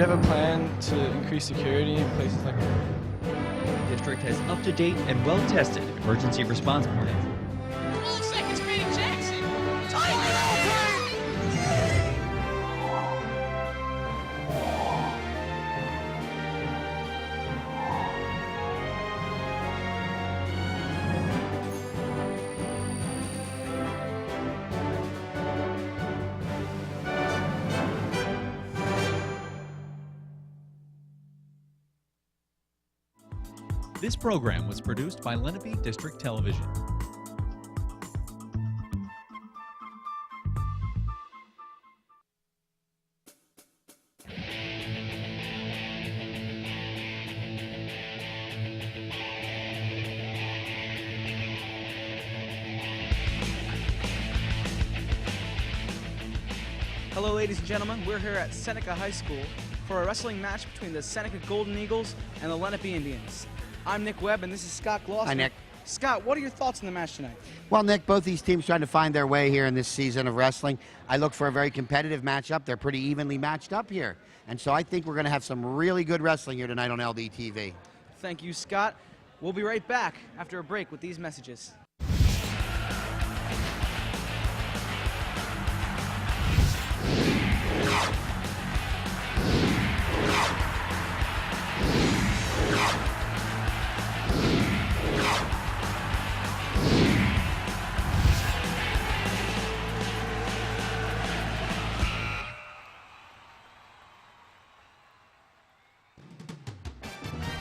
have a plan to increase security in places like that? The district has up-to-date and well-tested emergency response plans. 12 seconds remaining, Jackson. This program was produced by Lenape District Television. Hello, ladies and gentlemen. We're here at Seneca High School for a wrestling match between the Seneca Golden Eagles and the Lenape Indians. I'm Nick Webb, and this is Scott Glossman. Hi, Nick. Scott, what are your thoughts on the match tonight? Well, Nick, both these teams trying to find their way here in this season of wrestling. I look for a very competitive matchup. They're pretty evenly matched up here. And so I think we're going to have some really good wrestling here tonight on LDTV. Thank you, Scott. We'll be right back after a break with these messages.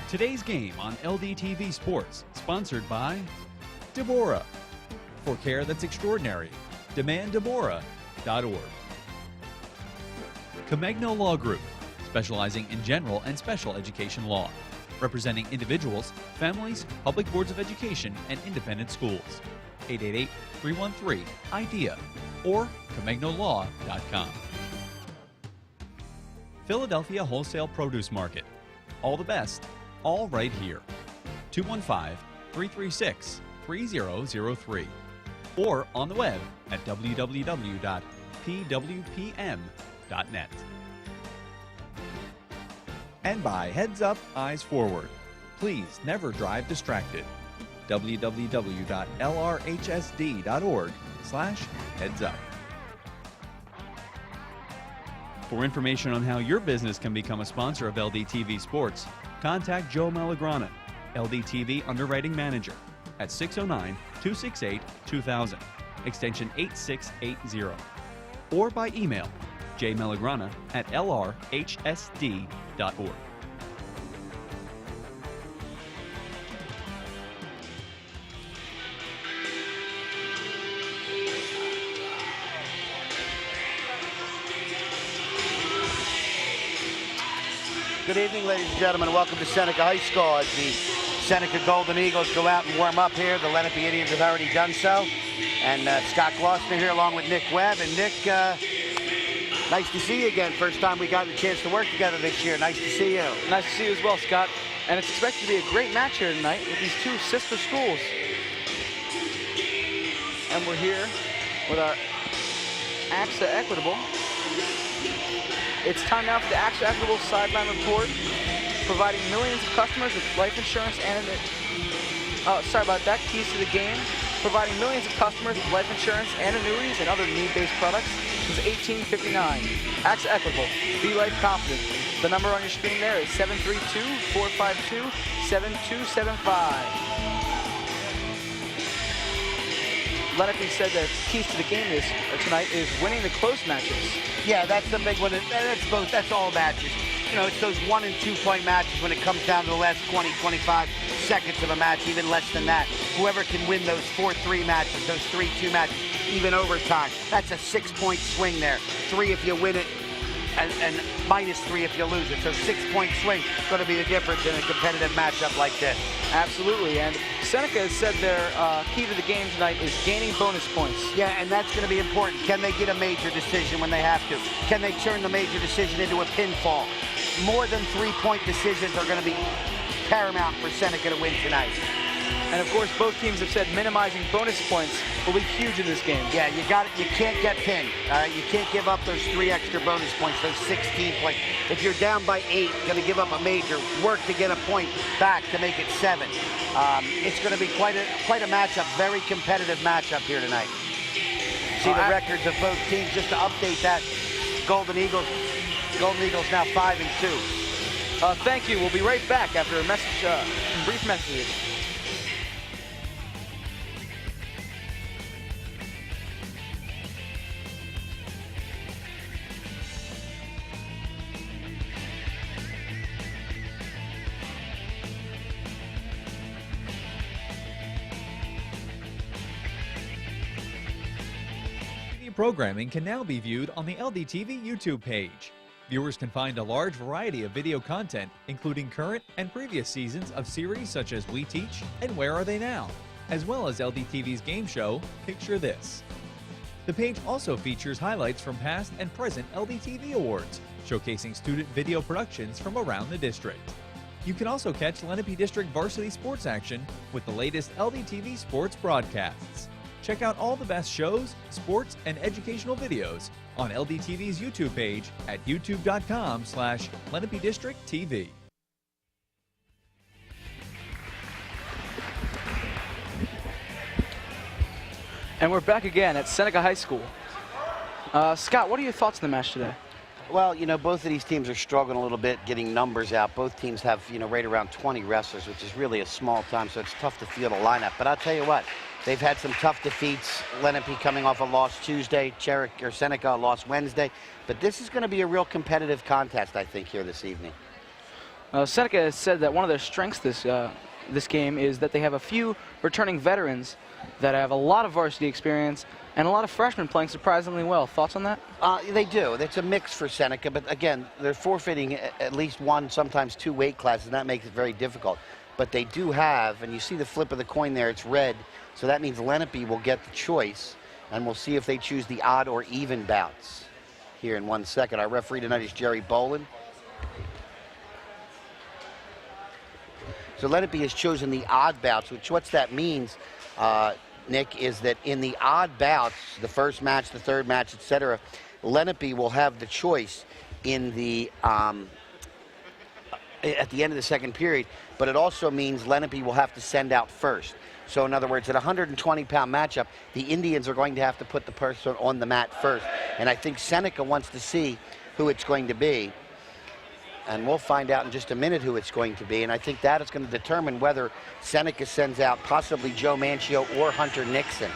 Today's game on LDTV Sports, sponsored by Deborah. For care that's extraordinary, demanddeborah.org. Comegno Law Group, specializing in general and special education law, representing individuals, families, public boards of education, and independent schools. 888-313-IDEA or ComegnoLaw.com. Philadelphia Wholesale Produce Market. All the best, all right here. 215-336-3003 or on the web at www.pwpm.net. And by Heads Up, Eyes Forward. Please never drive distracted. www.lrhsd.org/heads-up. For information on how your business can become a sponsor of LDTV Sports, contact Joe Malagrana, LDTV Underwriting Manager, at 609-268-2000, extension 8680, or by email jmalagrana@lrhsd.org. Good evening, ladies and gentlemen. Welcome to Seneca High School as the Seneca Golden Eagles go out and warm up here. The Lenape Indians have already done so. And Scott Glossner here along with Nick Webb. And Nick, nice to see you again. First time we got a chance to work together this year. Nice to see you. Nice to see you as well, Scott. And it's expected to be a great match here tonight with these two sister schools. And we're here with our AXA Equitable. It's time now for the AXA Equitable Sideline Report, providing millions of customers with life insurance and keys to the game, providing millions of customers with life insurance and annuities and other need-based products since 1859. AXA Equitable, be life confident. The number on your screen there is 732-452-7275. Lenape said that keys to the game tonight is winning the close matches. Yeah, that's the big one. That's all matches. You know, it's those 1- and 2-point matches when it comes down to the last 20, 25 seconds of a match, even less than that. Whoever can win those 4-3 matches, those 3-2 matches, even overtime, that's a 6-point swing there. 3 if you win it, and -3 if you lose it. So 6-point swing is going to be the difference in a competitive matchup like this. Absolutely, and Seneca has said their key to the game tonight is gaining bonus points. Yeah, and that's going to be important. Can they get a major decision when they have to? Can they turn the major decision into a pinfall? More than 3-point decisions are going to be paramount for Seneca to win tonight. And of course, both teams have said minimizing bonus points will be huge in this game. Yeah, you can't get pinned. All right, you can't give up those 3 extra bonus points, those 16 points. If you're down by 8, going to give up a major, work to get a point back to make it 7. It's going to be quite a matchup, very competitive matchup here tonight. See the records of both teams. Just to update that, Golden Eagles now 5-2. Thank you. We'll be right back after a message, brief messages. Programming can now be viewed on the LDTV YouTube page. Viewers can find a large variety of video content, including current and previous seasons of series such as We Teach and Where Are They Now, as well as LDTV's game show, Picture This. The page also features highlights from past and present LDTV awards, showcasing student video productions from around the district. You can also catch Lenape District varsity sports action with the latest LDTV sports broadcasts. Check out all the best shows, sports, and educational videos on LDTV's YouTube page at youtube.com/Lenape District TV. And we're back again at Seneca High School. Scott, what are your thoughts on the match today? Well, both of these teams are struggling a little bit getting numbers out. Both teams have, right around 20 wrestlers, which is really a small time, so it's tough to field a lineup. But I'll tell you what, they've had some tough defeats. Lenape coming off a loss Tuesday, Seneca a loss Wednesday. But this is going to be a real competitive contest, I think, here this evening. Seneca has said that one of their strengths this game is that they have a few returning veterans that have a lot of varsity experience and a lot of freshmen playing surprisingly well. Thoughts on that? They do. It's a mix for Seneca, but again, they're forfeiting at least 1, sometimes 2 weight classes, and that makes it very difficult. But they do have, and you see the flip of the coin there, it's red, so that means Lenape will get the choice, and we'll see if they choose the odd or even bouts here in 1 second. Our referee tonight is Jerry Boland. So Lenape has chosen the odd bouts, which what that means, Nick, is that in the odd bouts, the first match, the third match, etc., Lenape will have the choice in the at the end of the second period, but it also means Lenape will have to send out first. So in other words, at a 120-pound matchup, the Indians are going to have to put the person on the mat first. And I think Seneca wants to see who it's going to be. And we'll find out in just a minute who it's going to be. And I think that is going to determine whether Seneca sends out possibly Joe Manchio or Hunter Nixon.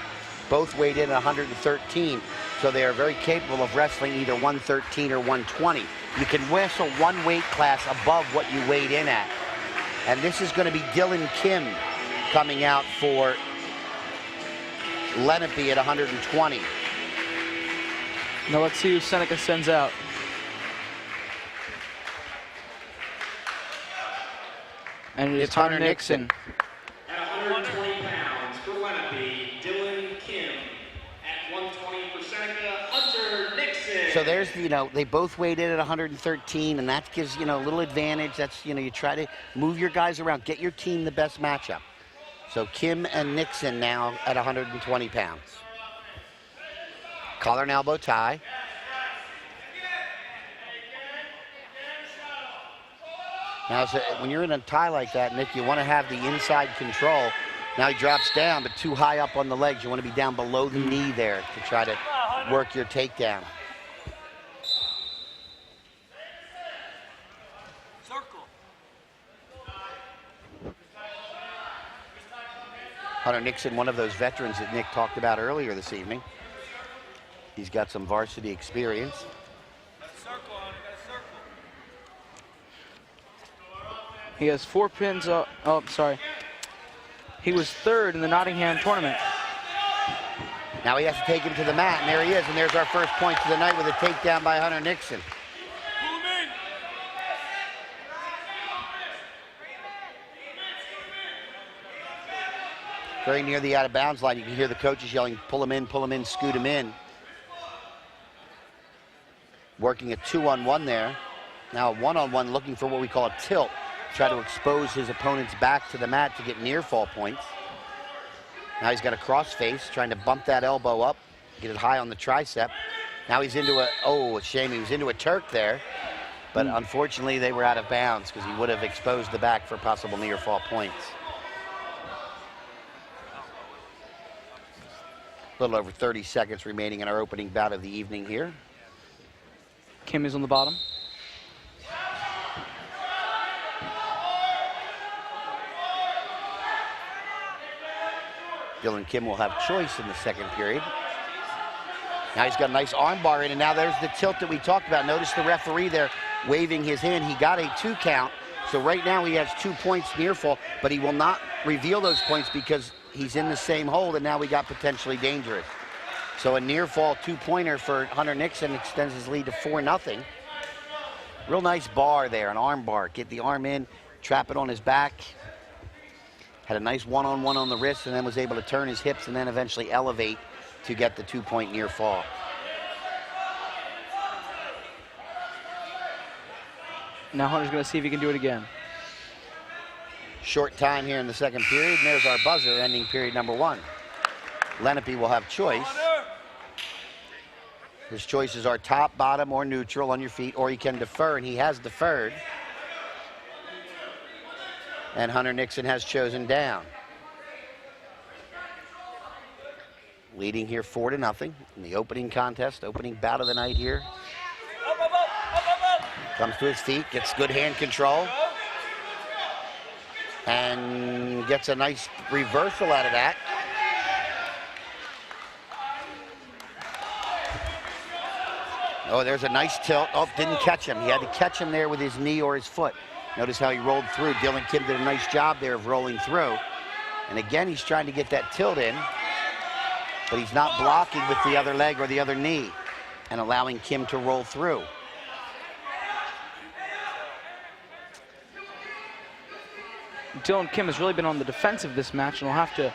Both weighed in at 113, so they are very capable of wrestling either 113 or 120. You can wrestle 1 weight class above what you weighed in at. And this is going to be Dylan Kim coming out for Lenape at 120. Now let's see who Seneca sends out. And it's Hunter Nixon. At 120 pounds for Lenape, Dylan Kim. At 120 for Seneca, Hunter Nixon. So there's, they both weighed in at 113, and that gives, a little advantage. That's, you try to move your guys around, get your team the best matchup. So Kim and Nixon now at 120 pounds. Collar and elbow tie. Now, so when you're in a tie like that, Nick, you want to have the inside control. Now he drops down, but too high up on the legs. You want to be down below the knee there to try to work your takedown. Hunter Nixon, one of those veterans that Nick talked about earlier this evening. He's got some varsity experience. He has 4 pins. He was 3rd in the Nottingham tournament. Now he has to take him to the mat, and there he is. And there's our first point of the night with a takedown by Hunter Nixon. Very near the out-of-bounds line. You can hear the coaches yelling, pull him in, scoot him in. Working a 2-on-1 there. Now a 1-on-1 looking for what we call a tilt. Try to expose his opponent's back to the mat to get near fall points. Now he's got a cross face, trying to bump that elbow up, get it high on the tricep. Now he's into a shame, he was into a Turk there. But unfortunately, they were out of bounds because he would have exposed the back for possible near fall points. A little over 30 seconds remaining in our opening bout of the evening here. Kim is on the bottom. Dylan Kim will have choice in the second period. Now he's got a nice arm bar in, and now there's the tilt that we talked about. Notice the referee there waving his hand. He got a 2 count. So right now he has 2 points near fall, but he will not reveal those points because he's in the same hold, and now we got potentially dangerous. So a near fall 2-pointer for Hunter Nixon extends his lead to 4-0. Real nice bar there, an arm bar. Get the arm in, trap it on his back. Had a nice one-on-one on the wrist, and then was able to turn his hips and then eventually elevate to get the 2-point near fall. Now Hunter's going to see if he can do it again. Short time here in the second period, and there's our buzzer ending period number 1. Lenape will have choice. His choices are top, bottom, or neutral on your feet, or he can defer, and he has deferred. And Hunter Nixon has chosen down. Leading here 4-0 in the opening contest, opening bout of the night here. Comes to his feet, gets good hand control, and gets a nice reversal out of that. Oh, there's a nice tilt. Oh, didn't catch him. He had to catch him there with his knee or his foot. Notice how he rolled through. Dylan Kim did a nice job there of rolling through. And again, he's trying to get that tilt in, but he's not blocking with the other leg or the other knee and allowing Kim to roll through. Dylan Kim has really been on the defensive this match, and will have to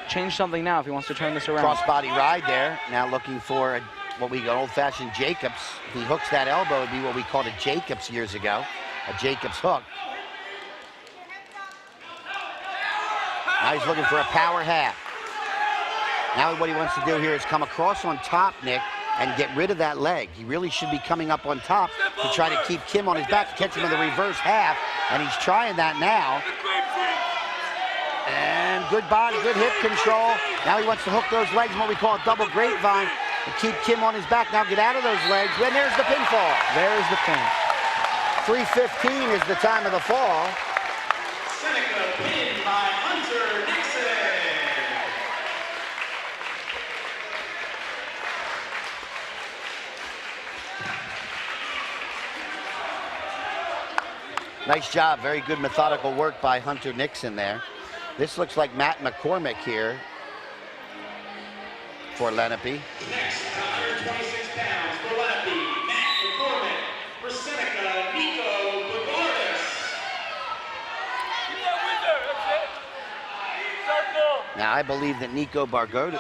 change something now if he wants to turn this around. Crossbody ride there. Now looking for what we got old-fashioned Jacobs. If he hooks that elbow, it'd be what we called a Jacobs years ago, a Jacobs hook. Now he's looking for a power half. Now what he wants to do here is come across on top, Nick, and get rid of that leg. He really should be coming up on top to try to keep Kim on his back, to catch him in the reverse half, and he's trying that now. And good body, good hip control. Now he wants to hook those legs in what we call a double grapevine and keep Kim on his back. Now get out of those legs. And there's the pinfall. There's the pin. 3:15 is the time of the fall. Seneca pinned by Hunter Nixon. Nice job, very good methodical work by Hunter Nixon there. This looks like Matt McCormick here for Lenape. Next, 126 pounds for Lenape, Matt McCormick. For Seneca, Nico Bogardus. Now I believe that Nico having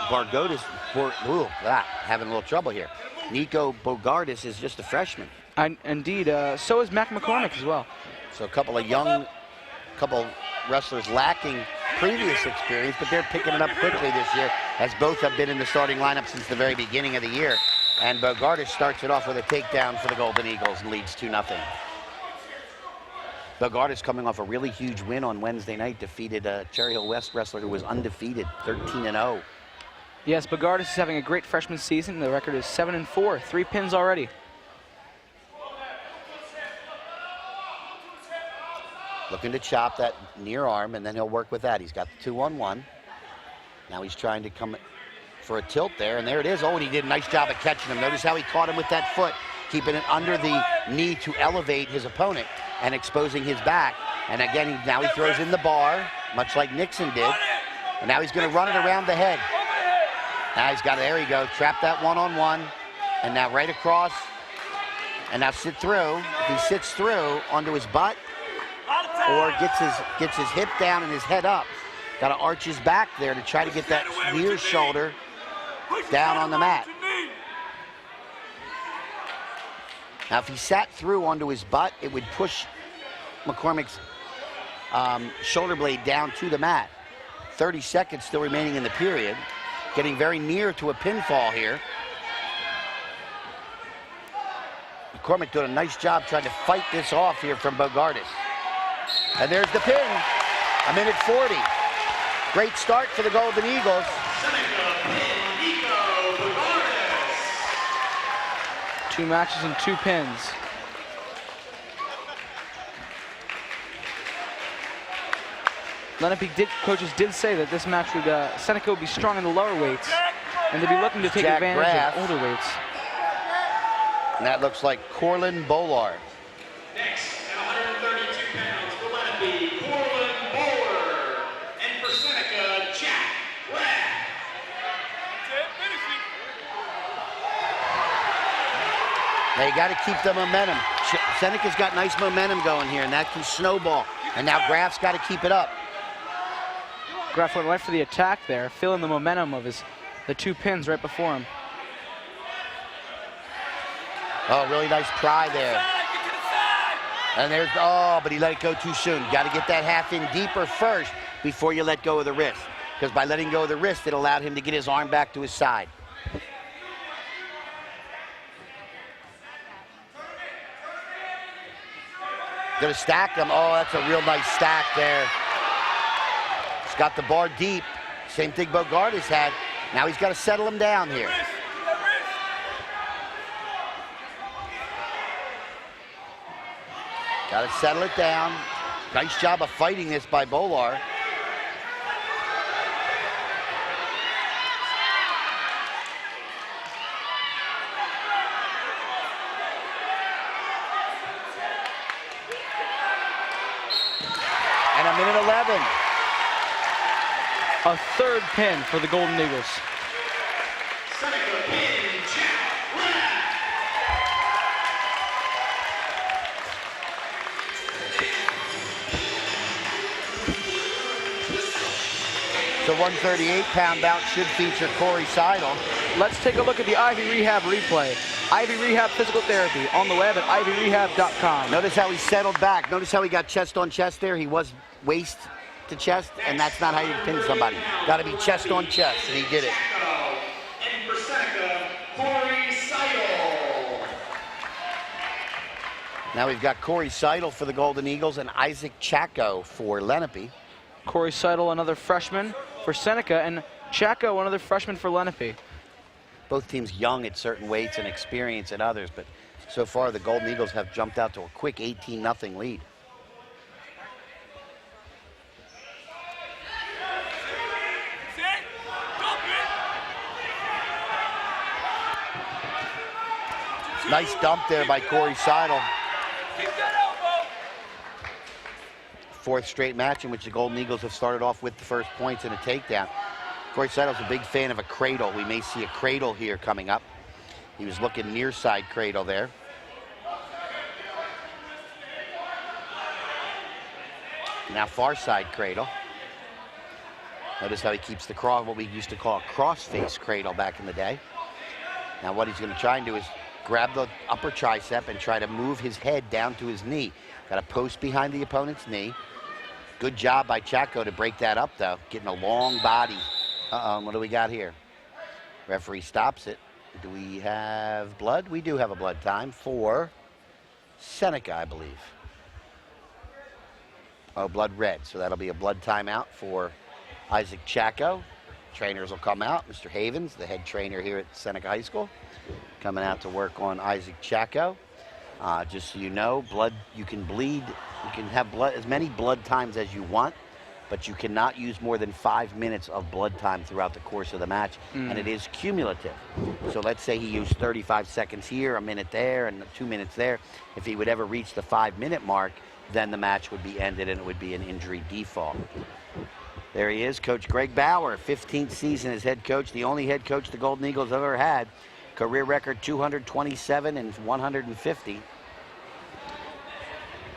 a little trouble here. Nico Bogardus is just a freshman. And indeed, so is Mac McCormick as well. So a couple wrestlers lacking previous experience, but they're picking it up quickly this year, as both have been in the starting lineup since the very beginning of the year. And Bogardus starts it off with a takedown for the Golden Eagles and leads 2-0. Bogardus coming off a really huge win on Wednesday night, defeated a Cherry Hill West wrestler who was undefeated, 13-0. Yes, Bogardus is having a great freshman season. The record is 7-4, 3 pins already. Looking to chop that near arm, and then he'll work with that. He's got the 2-on-1. Now he's trying to come for a tilt there, and there it is. Oh, and he did a nice job of catching him. Notice how he caught him with that foot, keeping it under the knee to elevate his opponent and exposing his back. And again, now he throws in the bar, much like Nixon did. And now he's going to run it around the head. Now he's got it. There you go. Trap that one-on-one. And now right across. And now sit through. If he sits through onto his butt, or gets his hip down and his head up, got to arch his back there to try to get that near shoulder down on the mat. Now if he sat through onto his butt, it would push McCormick's shoulder blade down to the mat. 30 seconds still remaining in the period. Getting very near to a pinfall here. McCormick doing a nice job trying to fight this off here from Bogardus. And there's the pin. 1:40. Great start for the Golden Eagles. Seneca pin Nico Bogardus. 2 matches and 2 pins. Lenape coaches did say that this match would, Seneca would be strong in the lower weights, and they'd be looking to take Jack advantage Graff. of older weights. And that looks like Corlin Bolar. Next, at 132 pounds for Lenape, Corlin Bowler. And for Seneca, Jack Graff. Now you got to keep the momentum. Seneca's got nice momentum going here, and that can snowball. And now Graff's got to keep it up. Graff went right for the attack there, feeling the momentum of the 2 pins right before him. Oh, really nice pry there. And there's, oh, but he let it go too soon. Got to get that half in deeper first before you let go of the wrist. Because by letting go of the wrist, it allowed him to get his arm back to his side. Gonna stack him. Oh, that's a real nice stack there. He's got the bar deep. Same thing Bogardus had. Now he's got to settle him down here. Got to settle it down. Nice job of fighting this by Bolar. And 1:11. A 3rd pin for the Golden Eagles. Seneca pin Jack Graff. So 138-pound bout should feature Corey Seidel. Let's take a look at the Ivy Rehab replay. Ivy Rehab Physical Therapy on the web at ivyrehab.com. Notice how he settled back. Notice how he got chest on chest there. He was waist to chest, and that's not how you pin somebody. Got to be chest on chest, and he did it. And for Seneca, Corey Seidel. Now we've got Corey Seidel for the Golden Eagles and Isaac Chaco for Lenape. Corey Seidel, another freshman for Seneca, and Chaco, another freshman for Lenape. Both teams young at certain weights and experience at others, but so far the Golden Eagles have jumped out to a quick 18-0 lead. Nice dump there by Corey Seidel. 4th straight match in which the Golden Eagles have started off with the first points and a takedown. Corey Seidel's a big fan of a cradle. We may see a cradle here coming up. He was looking near side cradle there. Now far side cradle. Notice how he keeps the cross, what we used to call a cross face cradle back in the day. Now what he's going to try and do is grab the upper tricep and try to move his head down to his knee. Got a post behind the opponent's knee. Good job by Chaco to break that up though, getting a long body. What do we got here? Referee stops it. Do we have blood? We do have a blood time for Seneca, I believe. Oh, blood red. So that'll be a blood timeout for Isaac Chaco. Trainers will come out. Mr. Havens, the head trainer here at Seneca High School, coming out to work on Isaac Chaco. Just so you know, blood, you can bleed, you can have blood, as many blood times as you want, but you cannot use more than 5 minutes of blood time throughout the course of the match, and it is cumulative. So let's say he used 35 seconds here, a minute there, and 2 minutes there. If he would ever reach the 5-minute mark, then the match would be ended and it would be an injury default. There he is, Coach Greg Bauer, 15th season as head coach, the only head coach the Golden Eagles have ever had. Career record 227 and 150.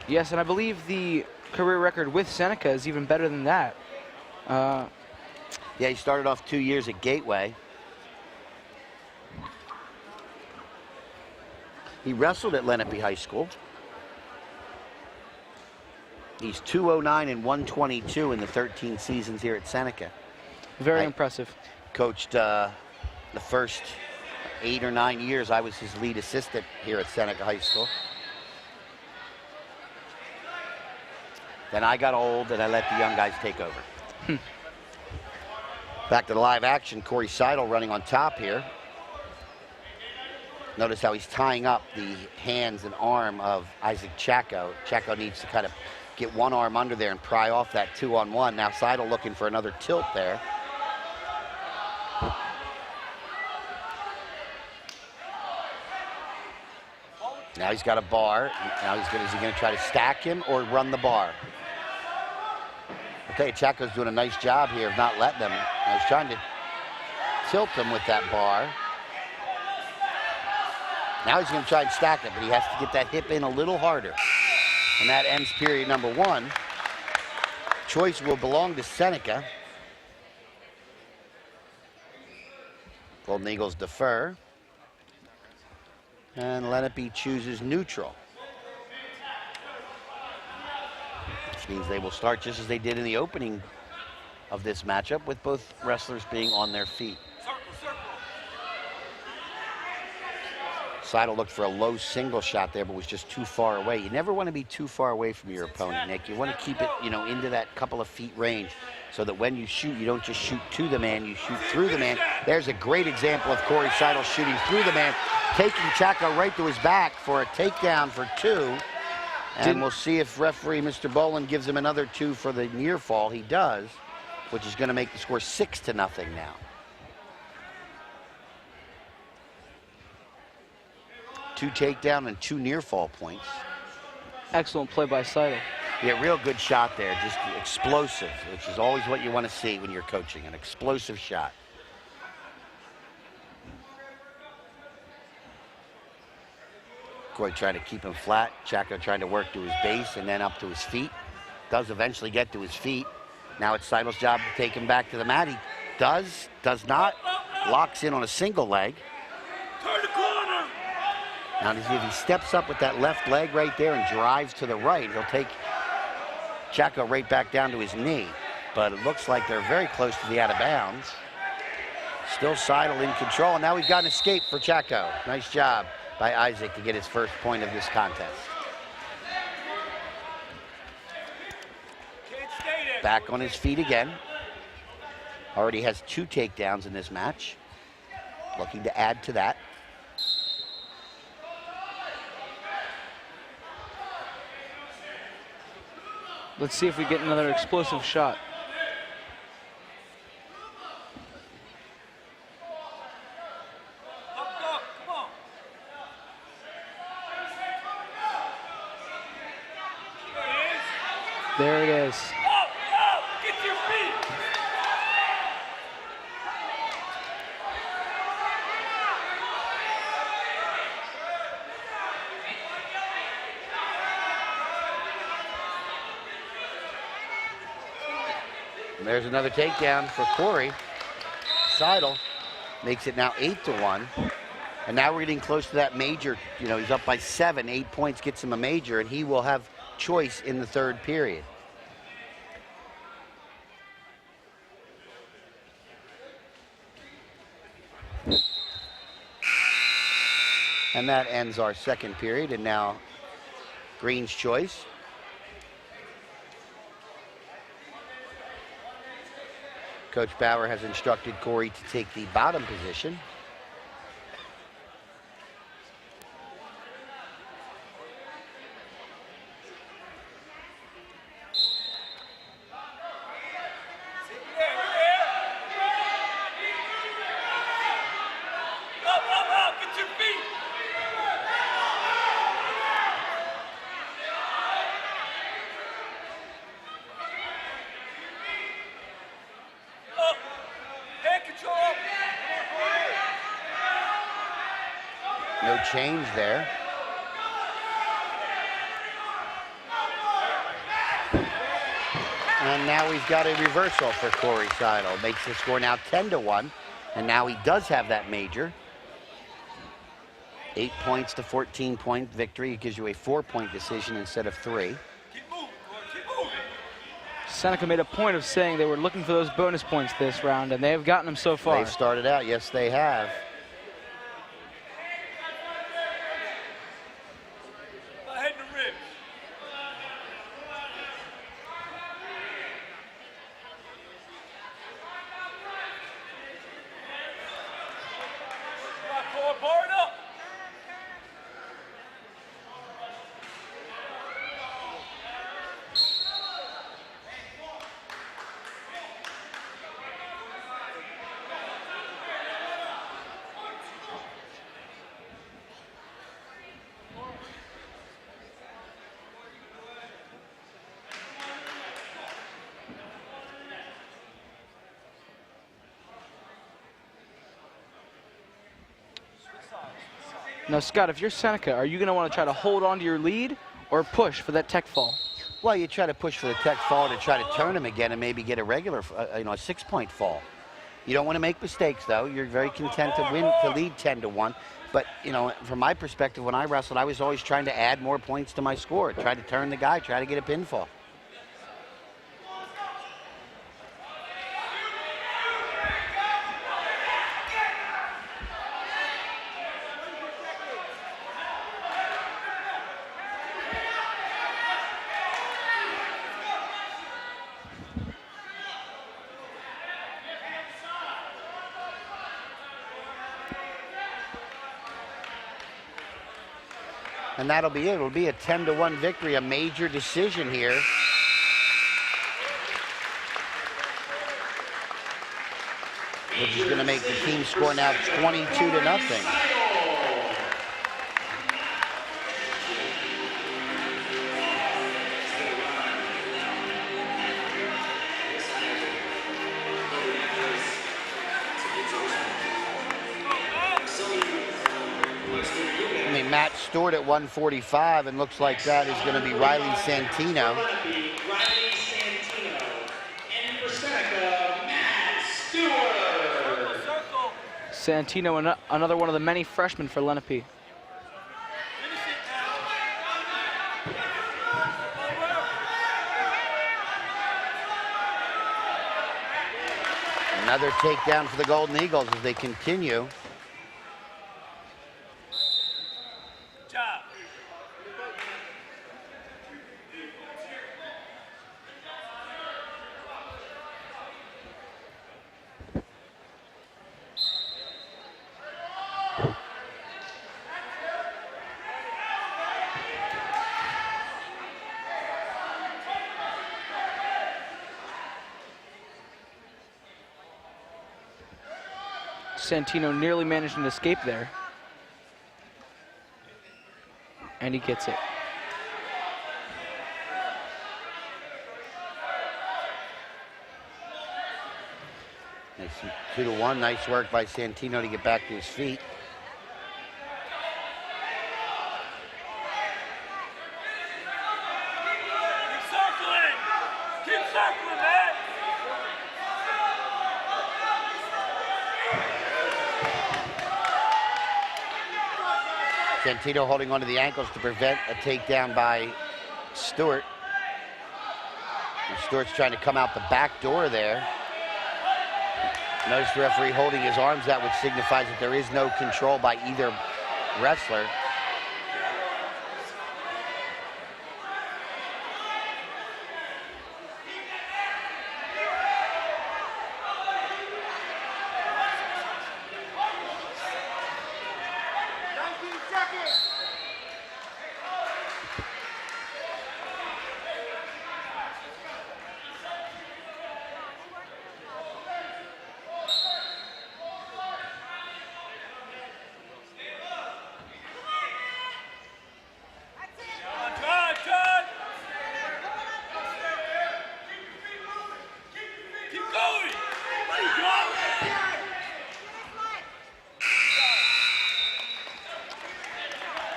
Yes, and I believe the career record with Seneca is even better than that. Yeah, he started off 2 years at Gateway. He wrestled at Lenape High School. He's 209 and 122 in the 13 seasons here at Seneca. Very impressive. Coached the first 8 or 9 years. I was his lead assistant here at Seneca High School. Then I got old and I let the young guys take over. Back to the live action. Corey Seidel running on top here. Notice how he's tying up the hands and arm of Isaac Chaco. Chaco needs to kind of get one arm under there and pry off that 2-on-1. Now Seidel looking for another tilt there. Now he's got a bar. Now is he going to try to stack him or run the bar? Okay, Chaco's doing a nice job here of not letting him. Now he's trying to tilt him with that bar. Now he's going to try and stack it, but he has to get that hip in a little harder. And that ends period number 1. Choice will belong to Seneca. Golden Eagles defer. And Lenape chooses neutral. Which means they will start just as they did in the opening of this matchup, with both wrestlers being on their feet. Seidel looked for a low single shot there, but was just too far away. You never want to be too far away from your opponent, Nick. You want to keep it, into that couple of feet range, so that when you shoot, you don't just shoot to the man, you shoot through the man. There's a great example of Corey Seidel shooting through the man, taking Chaco right to his back for a takedown for 2. And we'll see if referee Mr. Boland gives him another 2 for the near fall. He does, which is going to make the score 6-0 now. Two takedown and 2 near fall points. Excellent play by Seidel. Yeah, real good shot there, just explosive, which is always what you want to see when you're coaching, an explosive shot. Corey trying to keep him flat. Chaco trying to work to his base and then up to his feet. Does eventually get to his feet. Now it's Seidel's job to take him back to the mat. He does not. Locks in on a single leg. Turn the corner. Now if he steps up with that left leg right there and drives to the right, he'll take Chaco right back down to his knee. But it looks like they're very close to the out of bounds. Still Seidel in control, and now we've got an escape for Chaco. Nice job by Isaac to get his first point of this contest. Back on his feet again. Already has 2 takedowns in this match. Looking to add to that. Let's see if we get another explosive shot. There it is. Get your feet. And there's another takedown for Corey. Seidel makes it now 8-1. And now we're getting close to that major. He's up by 7. 8 points gets him a major, and he will have choice in the 3rd period. And that ends our 2nd period, and now Green's choice. Coach Bauer has instructed Corey to take the bottom position. No change there. And now we've got a reversal for Corey Seidel. Makes the score now 10-1. And now he does have that major. 8 points to 14-point victory. It gives you a 4-point decision instead of 3. Keep moving, keep moving. Seneca made a point of saying they were looking for those bonus points this round, and they have gotten them so far. They've started out, yes, they have. Now, Scott, if you're Seneca, are you going to want to try to hold on to your lead or push for that tech fall? Well, you try to push for the tech fall to try to turn him again and maybe get a regular, a 6-point fall. You don't want to make mistakes, though. You're very content to win, to lead 10-1. But, from my perspective, when I wrestled, I was always trying to add more points to my score, try to turn the guy, try to get a pinfall. And that'll be it. It'll be a 10-1 victory, a major decision here. Which is going to make the team score now 22-0. Matt Stewart at 145, and looks like that is going to be Riley Santino. Riley Santino. And for Seneca, Matt Stewart. Santino, another one of the many freshmen for Lenape. Another takedown for the Golden Eagles as they continue. Santino nearly managed an escape there. And he gets it. Nice 2-1. Nice work by Santino to get back to his feet. Santino holding onto the ankles to prevent a takedown by Stewart. And Stewart's trying to come out the back door there. Notice the referee holding his arms out, which signifies that there is no control by either wrestler.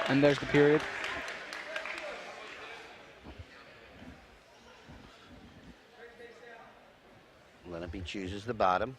And there's the period. Lenape chooses the bottom.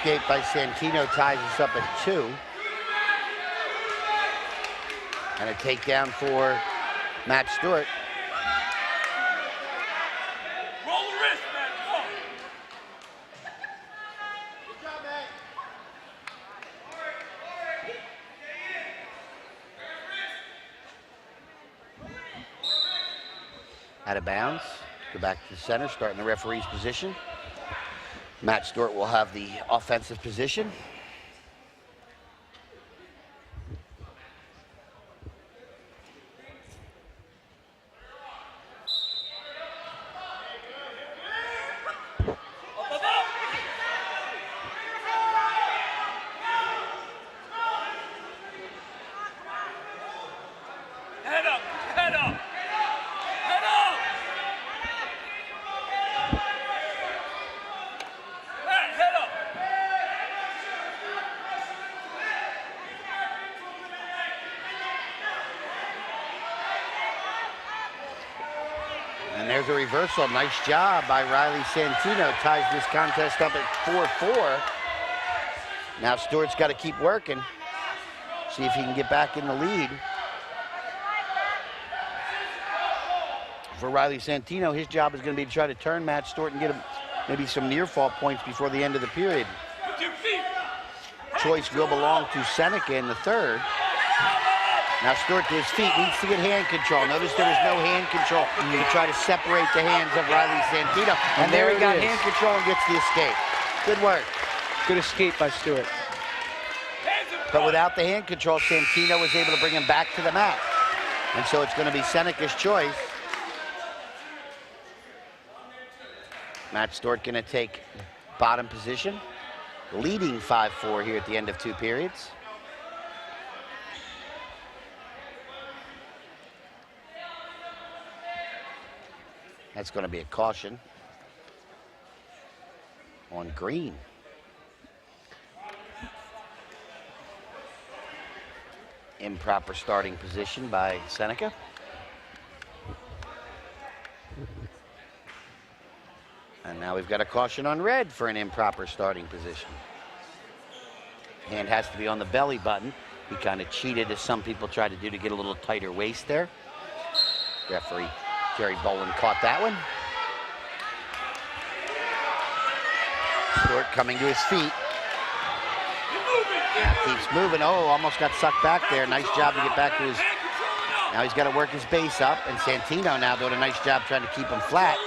escape by Santino ties us up at 2. And a takedown for Matt Stewart. Roll the wrist, man. Come on. Out of bounds. Go back to the center, start in the referee's position. Matt Stewart will have the offensive position. Head up, head up, head up. Head up. And there's a reversal. Nice job by Riley Santino. Ties this contest up at 4-4. Now Stewart's got to keep working. See if he can get back in the lead. For Riley Santino, his job is going to be to try to turn Matt Stewart and get him maybe some near fall points before the end of the period. Choice will belong to Seneca in the third. Now Stewart to his feet, needs to get hand control. Notice there was no hand control to try to separate the hands of Riley Santino. And there he got hand control and gets the escape. Good work. Good escape by Stewart. But without the hand control, Santino was able to bring him back to the mat. And so it's going to be Seneca's choice. Matt Stewart going to take bottom position, leading 5-4 here at the end of 2 periods. That's going to be a caution on green. Improper starting position by Seneca. And now we've got a caution on red for an improper starting position. Hand has to be on the belly button. He kind of cheated, as some people try to do, to get a little tighter waist there. Referee Jerry Boland caught that one. Stewart coming to his feet. Now keeps moving. Oh, almost got sucked back there. Nice job to get back to his... Now he's got to work his base up. And Santino now doing a nice job trying to keep him flat.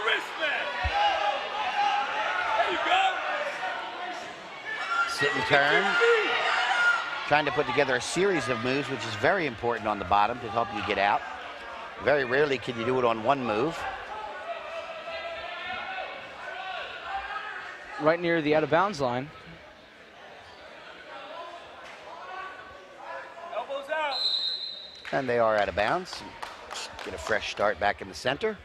Sit and turn. Trying to put together a series of moves, which is very important on the bottom to help you get out. Very rarely can you do it on one move. Right near the out-of-bounds line. Elbows out. And they are out of bounds. Get a fresh start back in the center.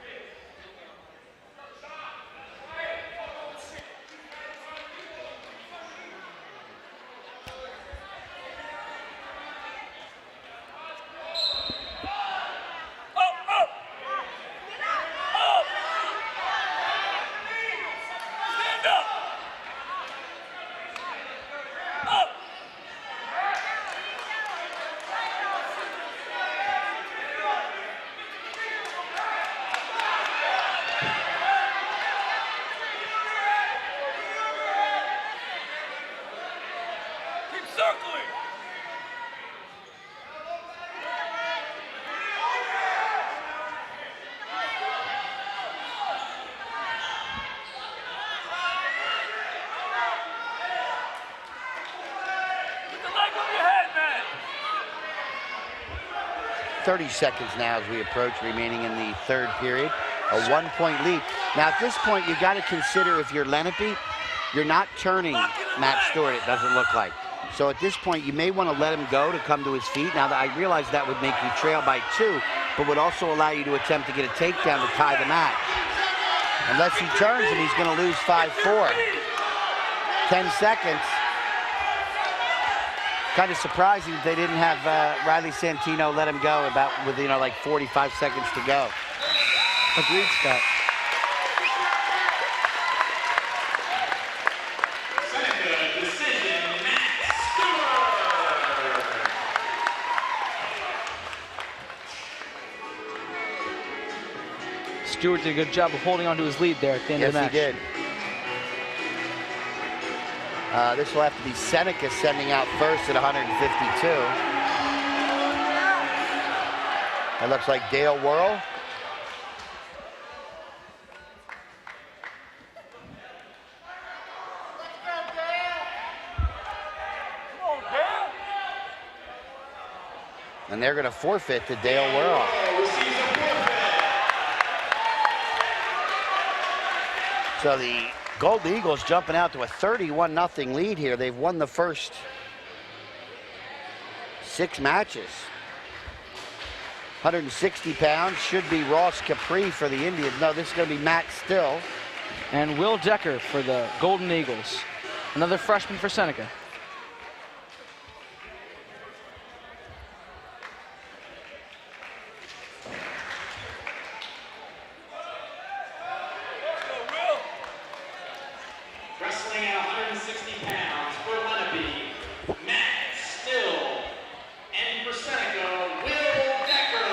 Put the leg on your head, man. 30 seconds now as we approach remaining in the third period. A 1-point lead. Now at this point, you got to consider, if you're Lenape, you're not turning Matt Stewart, it doesn't look like. So at this point, you may want to let him go to come to his feet. Now, I realize that would make you trail by 2, but would also allow you to attempt to get a takedown to tie the match. Unless he turns him, he's going to lose 5-4. 10 seconds. Kind of surprising that they didn't have Riley Santino let him go with like 45 seconds to go. Agreed, Scott. Seneca, decision. Stewart did a good job of holding on to his lead there at the end of the match. Yes, he did. This will have to be Seneca sending out first at 152. That looks like Dale Whirl. And they're going to forfeit to Dale Whirl. So the Golden Eagles jumping out to a 31-0 lead here. They've won the first 6 matches. 160 pounds should be Ross Capri for the Indians. No, this is going to be Matt Still. And Will Decker for the Golden Eagles. Another freshman for Seneca. Wrestling at 160 pounds for Lenape, Matt Still. And for Seneca, Will Decker.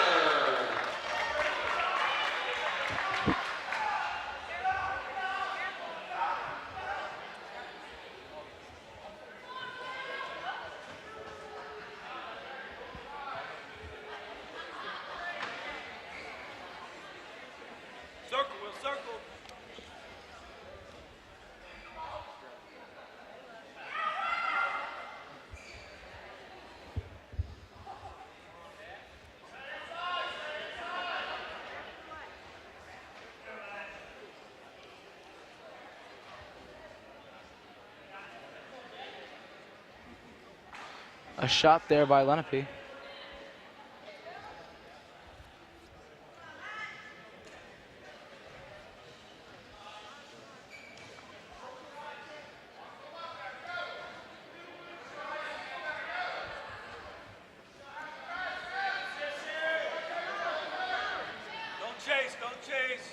Circle, Will, circle. A shot there by Lenape. Don't chase, don't chase.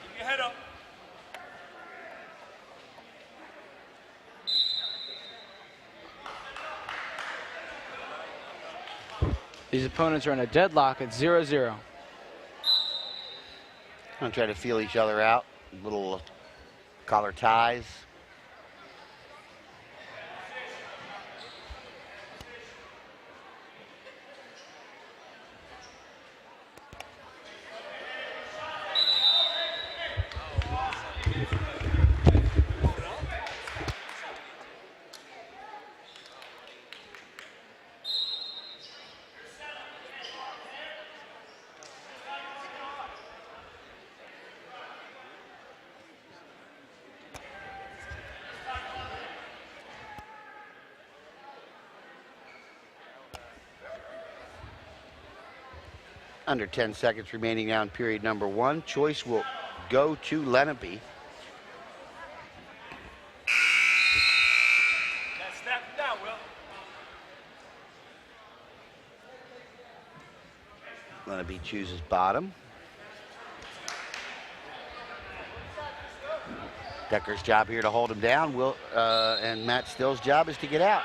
Keep your head up. These opponents are in a deadlock at 0-0. I'm trying to feel each other out. Little collar ties. Under 10 seconds remaining now in period number 1. Choice will go to Lenape. Now snap it down, Will. Lenape chooses bottom. Decker's job here to hold him down. And Matt Still's job is to get out.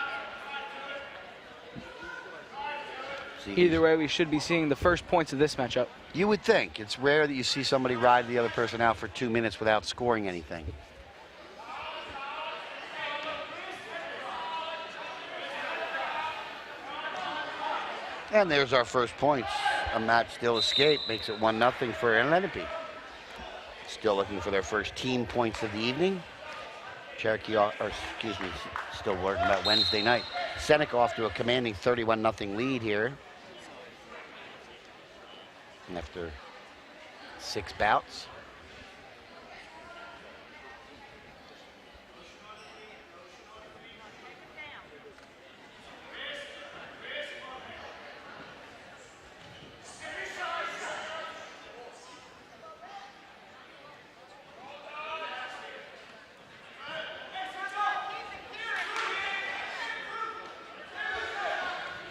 Either way, we should be seeing the first points of this matchup. You would think. It's rare that you see somebody ride the other person out for 2 minutes without scoring anything. And there's our first points. A Matt Still escape makes it 1-0 for Lenape. Still looking for their first team points of the evening. Cherokee, or excuse me, still working about Wednesday night. Seneca off to a commanding 31-0 lead here. And after 6 bouts.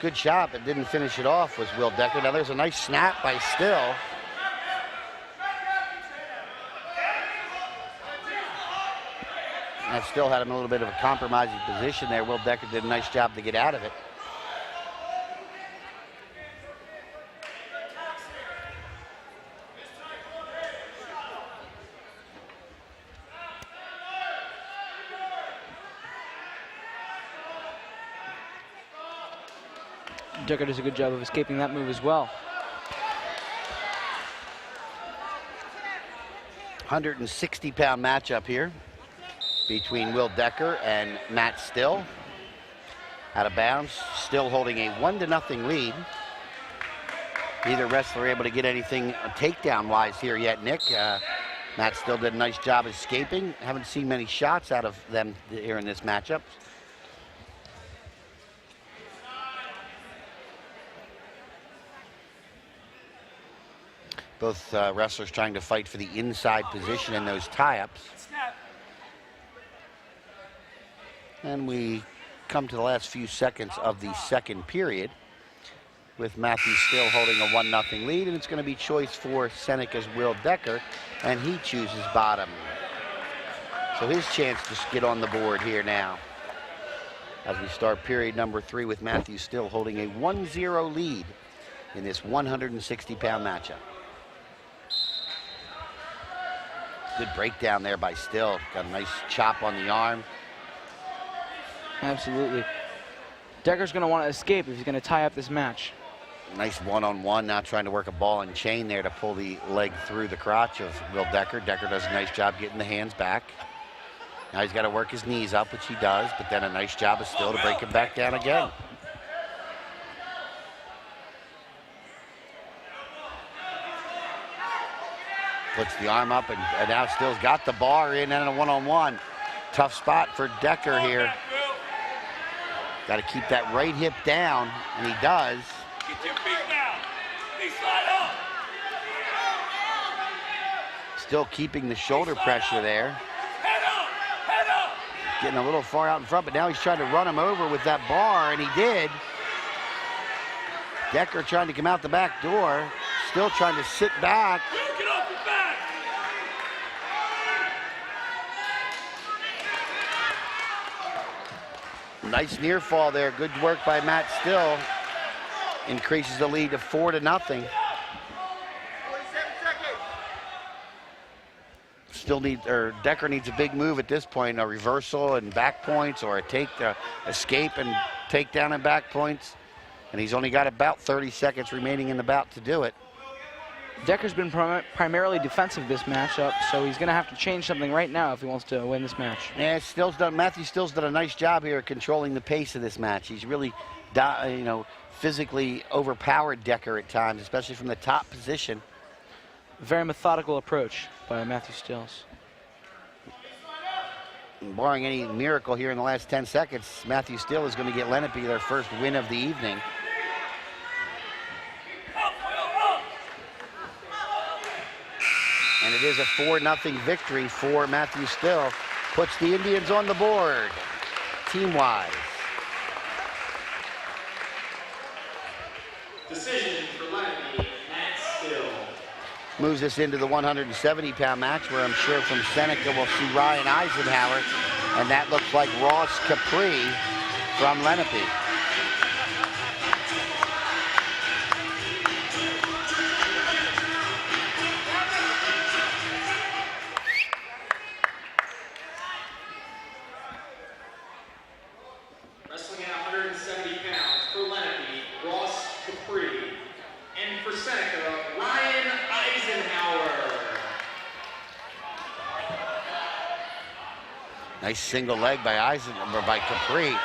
Good shot, but didn't finish it off was Will Decker. Now there's a nice snap by Still. That still had him in a little bit of a compromising position there. Will Decker did a nice job to get out of it. Decker does a good job of escaping that move as well. 160-pound matchup here between Will Decker and Matt Still. Out of bounds, Still holding a 1-0 lead. Neither wrestler able to get anything takedown-wise here yet, Nick. Matt Still did a nice job escaping. Haven't seen many shots out of them here in this matchup. Both wrestlers trying to fight for the inside position in those tie-ups. And we come to the last few seconds of the second period with Matthew Still holding a 1-0 lead, and it's going to be choice for Seneca's Will Decker, and he chooses bottom. So his chance to get on the board here now as we start period number 3 with Matthew Still holding a 1-0 lead in this 160-pound matchup. Good breakdown there by Still. Got a nice chop on the arm. Absolutely. Decker's going to want to escape if he's going to tie up this match. Nice one-on-one, now trying to work a ball and chain there to pull the leg through the crotch of Will Decker. Decker does a nice job getting the hands back. Now he's got to work his knees up, which he does, but then a nice job of Still to break him back down again. Puts the arm up, and now Still's got the bar in and a one-on-one. Tough spot for Decker here. Got to keep that right hip down, and he does. Get your feet down. Feet slide up. Still keeping the shoulder pressure there. Head up. Head up. Getting a little far out in front, but now he's trying to run him over with that bar, and he did. Decker trying to come out the back door. Still trying to sit back. Get off your back. Nice near fall there. Good work by Matt Still. Increases the lead to 4-0. Decker needs a big move at this point, a reversal and back points, or a escape and takedown and back points. And he's only got about 30 seconds remaining in the bout to do it. Decker's been primarily defensive this matchup, so he's going to have to change something right now if he wants to win this match. Yeah, Matthew Still's done a nice job here controlling the pace of this match. He's really, physically overpowered Decker at times, especially from the top position. Very methodical approach by Matthew Stills. Barring any miracle here in the last 10 seconds, Matthew Still is going to get Lenape their first win of the evening. And it is a 4-0 victory for Matthew Still. Puts the Indians on the board, team-wise. Decision for Lenape, Matt Still. Moves us into the 170-pound match, where I'm sure from Seneca we'll see Ryan Eisenhower, and that looks like Ross Capri from Lenape. Wrestling at 170 pounds for Lenape, Ross Capri. And for Seneca, Ryan Eisenhower. Nice single leg by Capri.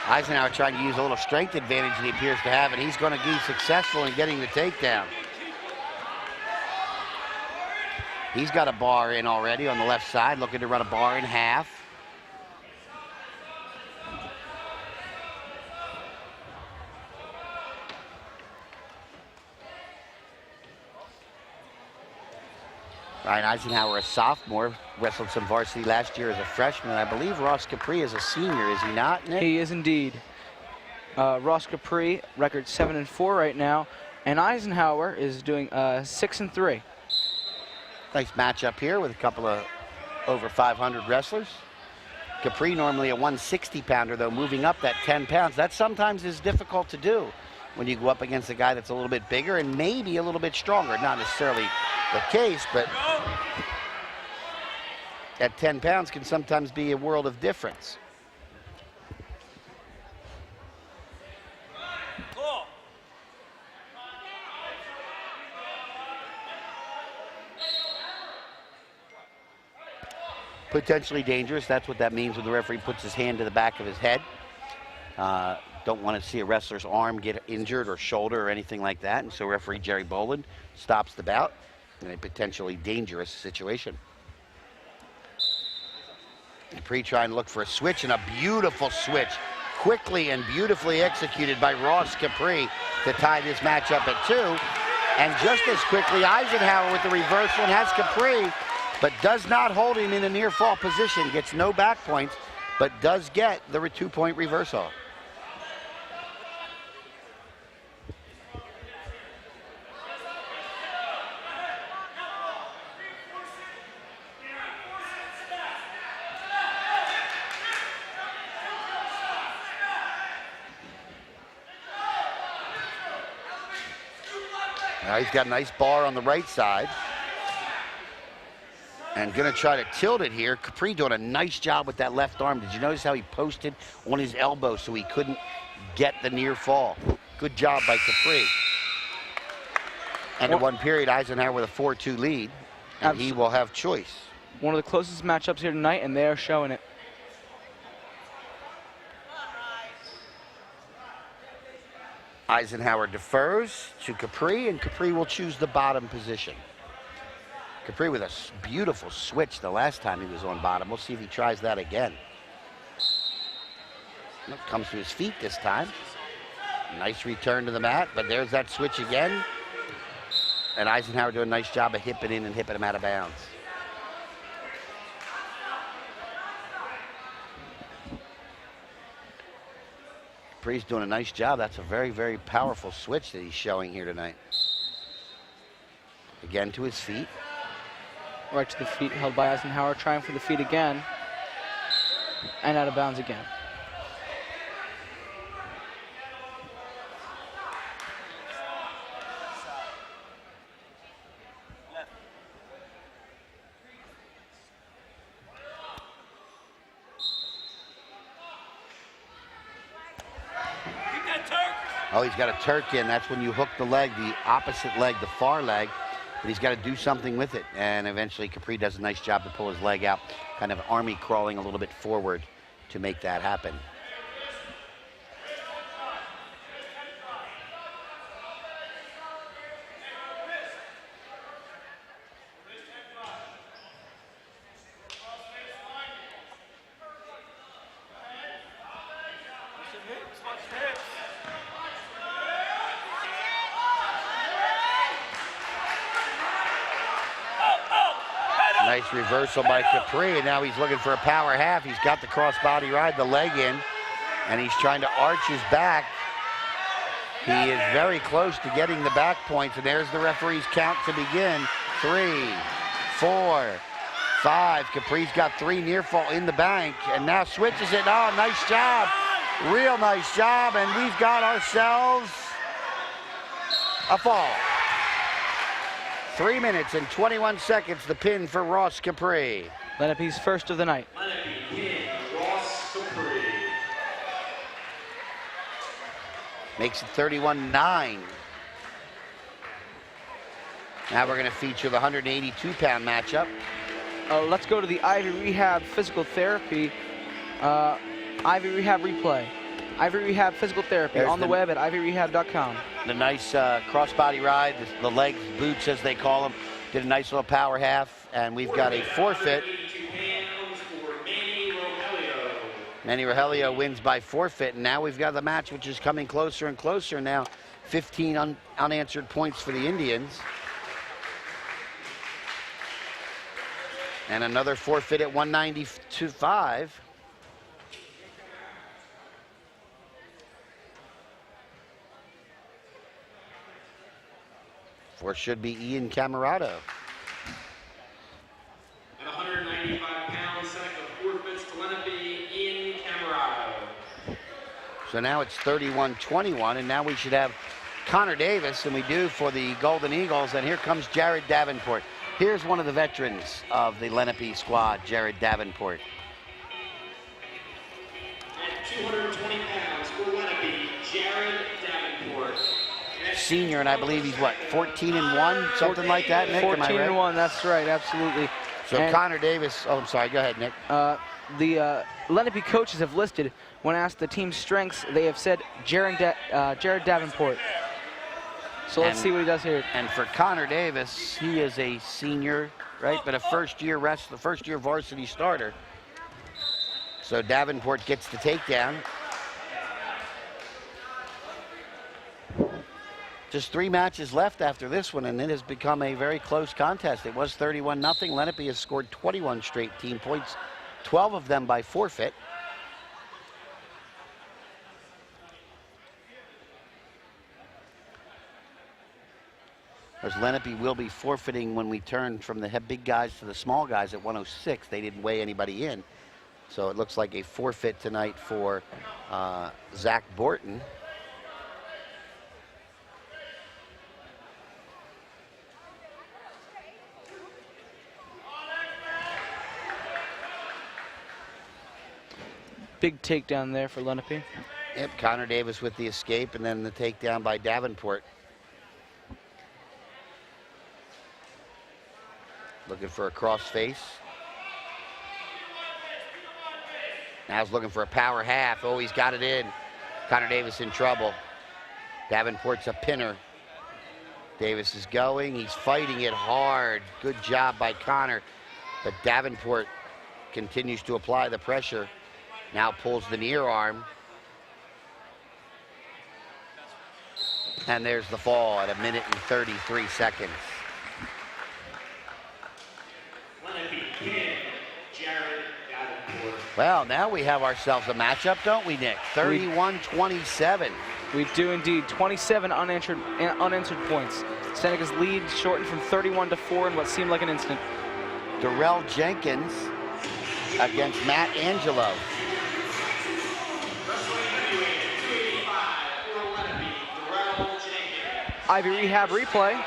Eisenhower trying to use a little strength advantage that he appears to have, and he's going to be successful in getting the takedown. He's got a bar in already on the left side, looking to run a bar in half. Ryan Eisenhower, a sophomore, wrestled some varsity last year as a freshman. And I believe Ross Capri is a senior, is he not, Nick? He is indeed. Ross Capri, record 7-4 right now, and Eisenhower is doing 6-3. Nice matchup here with a couple of over 500 wrestlers. Capri normally a 160-pounder, though, moving up that 10 pounds. That sometimes is difficult to do when you go up against a guy that's a little bit bigger and maybe a little bit stronger. Not necessarily the case, but at 10 pounds can sometimes be a world of difference. Potentially dangerous. That's what that means when the referee puts his hand to the back of his head. Don't want to see a wrestler's arm get injured or shoulder or anything like that. And so referee Jerry Boland stops the bout in a potentially dangerous situation. Capri trying to look for a switch, and a beautiful switch. Quickly and beautifully executed by Ross Capri to tie this match up at 2. And just as quickly, Eisenhower with the reversal and has Capri, but does not hold him in a near fall position. Gets no back points, but does get the 2-point reversal. Now he's got a nice bar on the right side. And gonna try to tilt it here. Capri doing a nice job with that left arm. Did you notice how he posted on his elbow so he couldn't get the near fall? Good job by Capri. And at one period, Eisenhower with a 4-2 lead. And he will have choice. One of the closest matchups here tonight, and they are showing it. Eisenhower defers to Capri, and Capri will choose the bottom position. Capri with a beautiful switch the last time he was on bottom. We'll see if he tries that again. Comes to his feet this time. Nice return to the mat, but there's that switch again. And Eisenhower doing a nice job of hipping in and hipping him out of bounds. Capri's doing a nice job. That's a very, very powerful switch that he's showing here tonight. Again to his feet. Right to the feet, held by Eisenhower, trying for the feet again. And out of bounds again. Oh, he's got a Turk in. That's when you hook the leg, the opposite leg, the far leg. But he's got to do something with it. And eventually Capri does a nice job to pull his leg out, kind of army crawling a little bit forward to make that happen. Nice reversal by Capri, and now he's looking for a power half. He's got the crossbody ride, the leg in, and he's trying to arch his back. He is very close to getting the back points, and there's the referee's count to begin. 3, 4, 5. Capri's got 3 near fall in the bank, and now switches it. Oh, nice job. Real nice job, and we've got ourselves a fall. 3 minutes and 21 seconds, the pin for Ross Capri. Lenape's first of the night. Lenape pin, Ross Capri. Makes it 31-9. Now we're going to feature the 182-pound matchup. Let's go to the Ivy Rehab Physical Therapy. Ivy Rehab replay. Ivy Rehab Physical Therapy on the web at ivyrehab.com. The nice crossbody ride, the legs, boots as they call them. Did a nice little power half, and we've got a forfeit. Manny Rogelio wins by forfeit, and now we've got the match which is coming closer and closer now. 15 unanswered points for the Indians. And another forfeit at 192.5. Or should be Ian Camarado. At 195 pounds, Seneca forfeits to Lenape. So now it's 31-21, and now we should have Connor Davis, and we do for the Golden Eagles, and here comes Jared Davenport. Here's one of the veterans of the Lenape squad, Jared Davenport. At 220 pounds for Lenape, Jared Davenport. Senior, and I believe he's what, 14-1, something like that, Nick? Am I right? 14-1, that's right, absolutely. So And, Connor Davis, oh, I'm sorry, go ahead, Nick. the Lenape coaches have listed, when asked the team's strengths, they have said Jared Davenport. So let's see what he does here. And for Connor Davis, he is a senior, right? But a first-year varsity starter. So Davenport gets the takedown. Just 3 matches left after this one, and it has become a very close contest. It was 31-0. Lenape has scored 21 straight team points, 12 of them by forfeit. As Lenape will be forfeiting when we turn from the big guys to the small guys at 106. They didn't weigh anybody in. So it looks like a forfeit tonight for Zach Borton. Big takedown there for Lenape. Yep, Connor Davis with the escape, and then the takedown by Davenport. Looking for a crossface. Now he's looking for a power half. Oh, he's got it in. Connor Davis in trouble. Davenport's a pinner. Davis is going. He's fighting it hard. Good job by Connor. But Davenport continues to apply the pressure. Now pulls the near arm. And there's the fall at 1 minute and 33 seconds. Well, now we have ourselves a matchup, don't we, Nick? 31-27. We do indeed. 27 unanswered points. Seneca's lead shortened from 31 to 4 in what seemed like an instant. Darrell Jenkins against Matt Angelo. Ivy Rehab replay.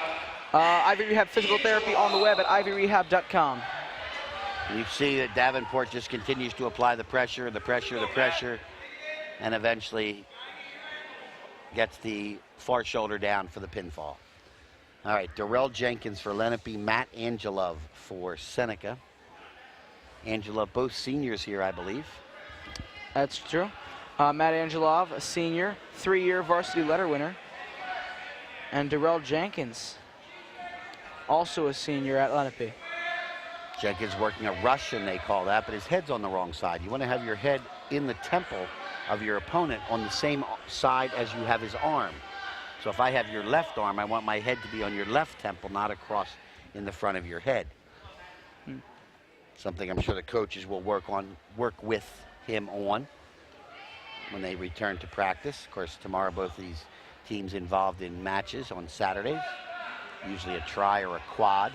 Ivy Rehab physical therapy on the web at ivyrehab.com. You see that Davenport just continues to apply the pressure, and eventually gets the far shoulder down for the pinfall. All right, Darrell Jenkins for Lenape, Matt Angelov for Seneca. Angelov, both seniors here, I believe. That's true. Matt Angelov, a senior, 3-year varsity letter winner. And Darrell Jenkins, also a senior at Lenape. Jenkins working a Russian, they call that, but his head's on the wrong side. You want to have your head in the temple of your opponent on the same side as you have his arm. So if I have your left arm, I want my head to be on your left temple, not across in the front of your head. Something I'm sure the coaches will work with him on when they return to practice. Of course, tomorrow both these teams involved in matches on Saturdays, usually a try or a quad.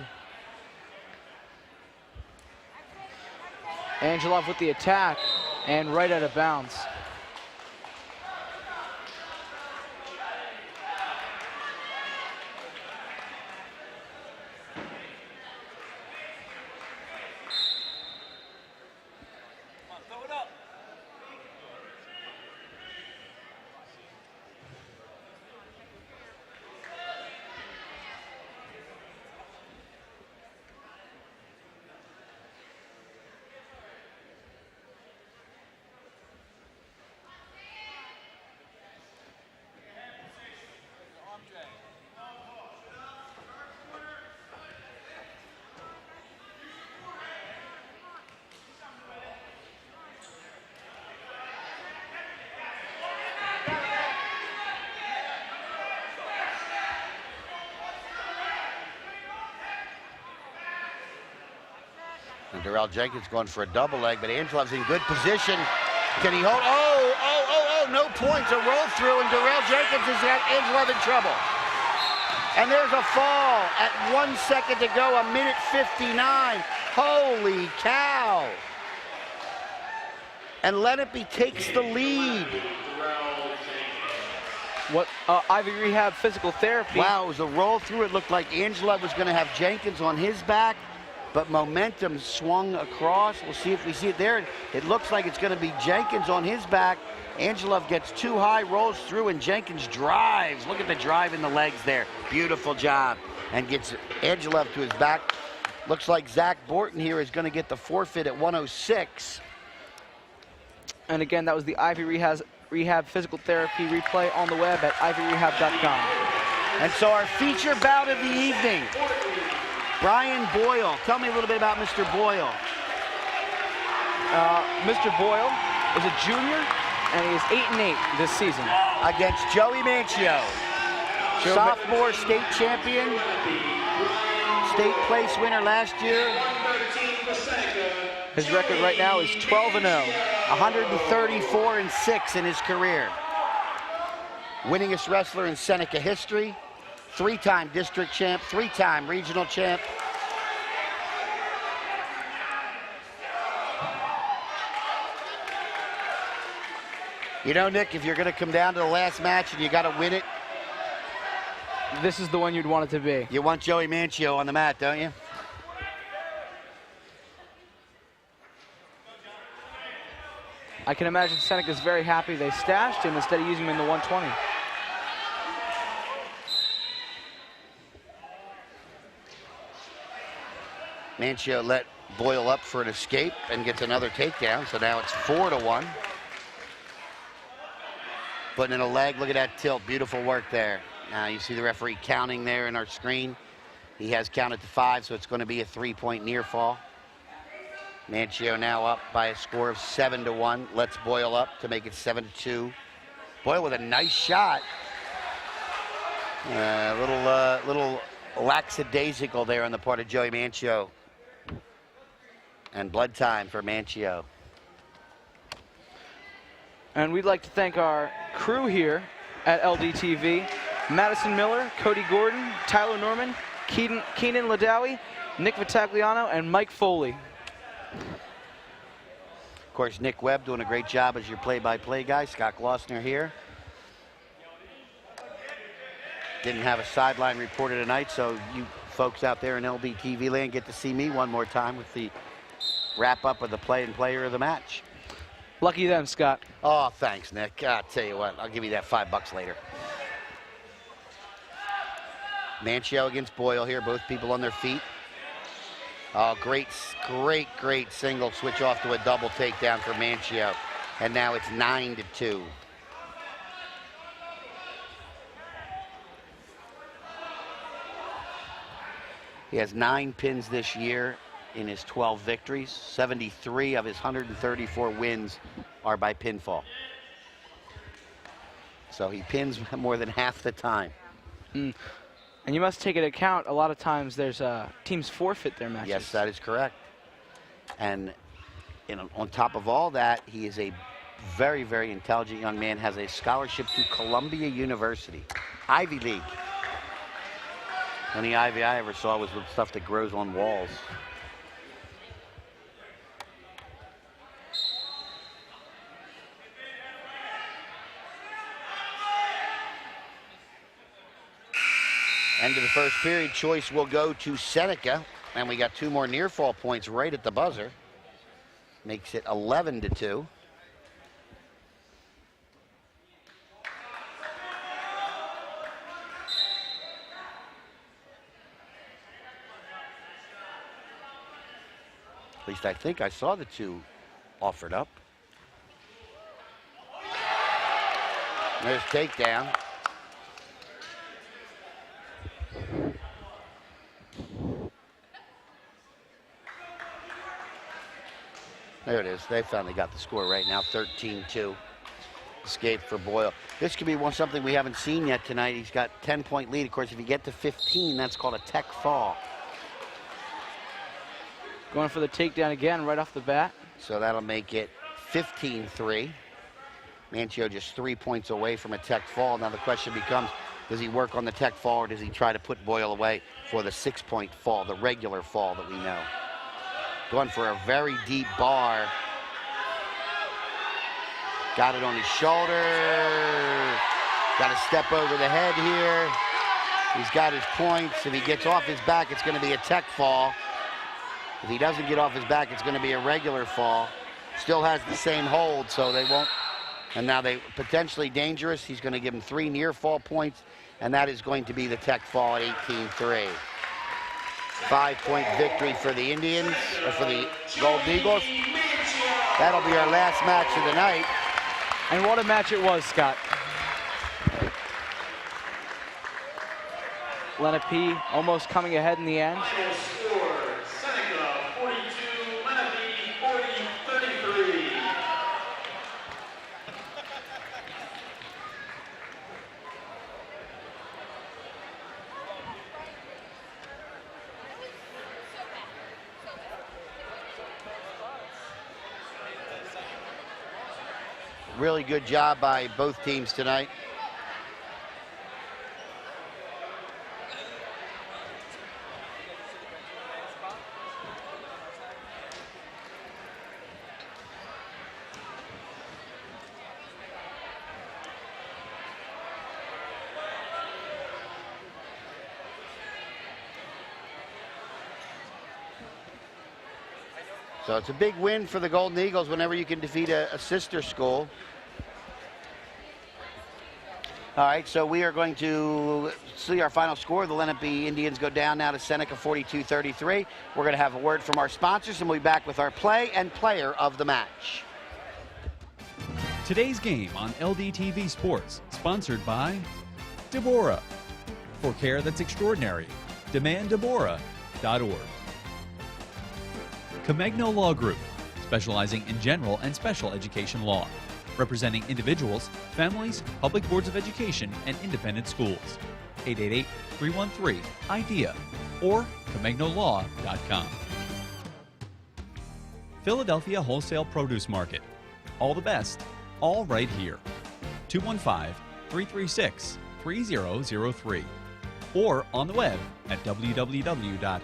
Angelov with the attack and right out of bounds. And Darrell Jenkins going for a double leg, but Angelov's in good position. Can he hold? No points. A roll through, and Darrell Jenkins has got Angelov in trouble. And there's a fall at 1 second to go, 1 minute 59. Holy cow. And Lenape takes the lead. What Ivy Rehab physical therapy. Wow, it was a roll through. It looked like Angela was going to have Jenkins on his back, but momentum swung across. We'll see if we see it there. It looks like it's going to be Jenkins on his back. Angelov gets too high, rolls through, and Jenkins drives. Look at the drive in the legs there. Beautiful job. And gets Angelov to his back. Looks like Zach Borton here is going to get the forfeit at 106. And again, that was the Ivy Rehab physical therapy replay on the web at ivyrehab.com. And so our feature bout of the evening, Brian Boyle. Tell me a little bit about Mr. Boyle. Mr. Boyle is a junior, and he is 8-8 this season. Against Joey Manchio, sophomore state champion, state place winner last year. His record right now is 12-0. 134-6 in his career. Winningest wrestler in Seneca history. 3-time district champ, 3-time regional champ. You know, Nick, if you're going to come down to the last match and you got to win it, this is the one you'd want it to be. you want Joey Manchio on the mat, don't you? I can imagine Seneca's very happy they stashed him instead of using him in the 120. Manchio let Boyle up for an escape and gets another takedown, so now it's 4-1. Putting in a leg, look at that tilt, beautiful work there. Now you see the referee counting there in our screen. He has counted to 5, so it's going to be a 3-point near fall. Manchio now up by a score of 7-1. Lets Boyle up to make it 7-2. Boyle with a nice shot. Little lackadaisical there on the part of Joey Manchio. And blood time for Manchio. And we'd like to thank our crew here at LDTV. Madison Miller, Cody Gordon, Tyler Norman, Keenan Ladawi, Nick Vitagliano, and Mike Foley. Of course, Nick Webb doing a great job as your play-by-play guy. Scott Glossner here. Didn't have a sideline reporter tonight, so you folks out there in LDTV land get to see me one more time with the wrap-up of the play and player of the match. Lucky them, Scott. Oh, thanks, Nick. I'll tell you what, I'll give you that $5 later. Manchio against Boyle here, both people on their feet. Oh, great single switch off to a double takedown for Manchio. And now it's 9-2. He has 9 pins this year in his 12 victories. 73 of his 134 wins are by pinfall. So he pins more than half the time. And you must take into account, a lot of times there's teams forfeit their matches. Yes, that is correct. And on top of all that, he is a very, very intelligent young man, has a scholarship to Columbia University, Ivy League. The only Ivy I ever saw was the stuff that grows on walls. End of the first period, choice will go to Seneca. And we got 2 more near fall points right at the buzzer. Makes it 11-2. At least I think I saw the 2 offered up. There's takedown. There it is. They finally got the score right now, 13-2. Escape for Boyle. This could be something we haven't seen yet tonight. He's got 10-point lead. Of course, if you get to 15, that's called a tech fall. Going for the takedown again right off the bat. So that'll make it 15-3. Manchio just 3 points away from a tech fall. Now the question becomes, does he work on the tech fall or does he try to put Boyle away for the 6-point fall, the regular fall that we know? Going for a very deep bar. Got it on his shoulder. Got to step over the head here. He's got his points. If he gets off his back, it's going to be a tech fall. If he doesn't get off his back, it's going to be a regular fall. Still has the same hold, so they won't. And now they potentially dangerous. He's going to give him 3 near fall points, and that is going to be the tech fall at 18-3. 5-point victory for the Indians, or for the Golden Eagles. That'll be our last match of the night. And what a match it was, Scott. Lenape almost coming ahead in the end. Final score, Seneca 42, Lenape 33. Really good job by both teams tonight. So it's a big win for the Golden Eagles whenever you can defeat a sister school. All right, so we are going to see our final score. The Lenape Indians go down now to Seneca 42-33. We're going to have a word from our sponsors, and we'll be back with our play and player of the match. Today's game on LDTV Sports, sponsored by Deborah. For care that's extraordinary, demanddeborah.org. Comegno Law Group, specializing in general and special education law, representing individuals, families, public boards of education, and independent schools. 888-313-IDEA or ComegnoLaw.com. Philadelphia Wholesale Produce Market. All the best, all right here. 215-336-3003 or on the web at www.pwpm.net.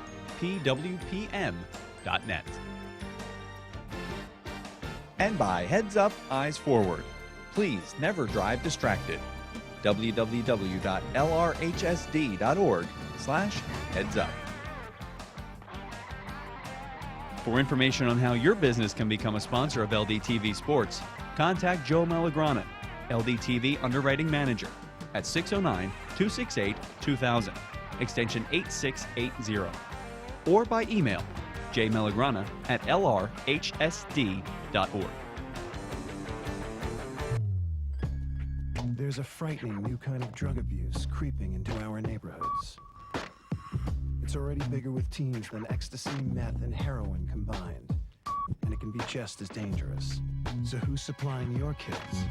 And by Heads Up, Eyes Forward. Please never drive distracted. www.lrhsd.org/headsup. For information on how your business can become a sponsor of LDTV Sports, contact Joe Malagrana, LDTV Underwriting Manager, at 609-268-2000, extension 8680, or by email jmelagrana@lrhsd.org. There's a frightening new kind of drug abuse creeping into our neighborhoods. It's already bigger with teens than ecstasy, meth, and heroin combined. And it can be just as dangerous. So who's supplying your kids?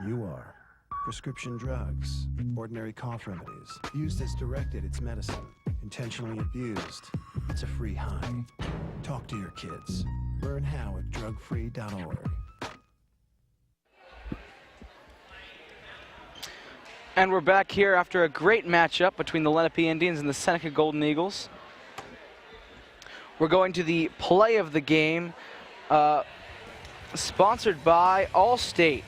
You are. Prescription drugs, ordinary cough remedies. Used as directed, it's medicine. Intentionally abused, it's a free high. Talk to your kids. Learn how at drugfree.org. And we're back here after a great matchup between the Lenape Indians and the Seneca Golden Eagles. We're going to the play of the game, sponsored by Allstate.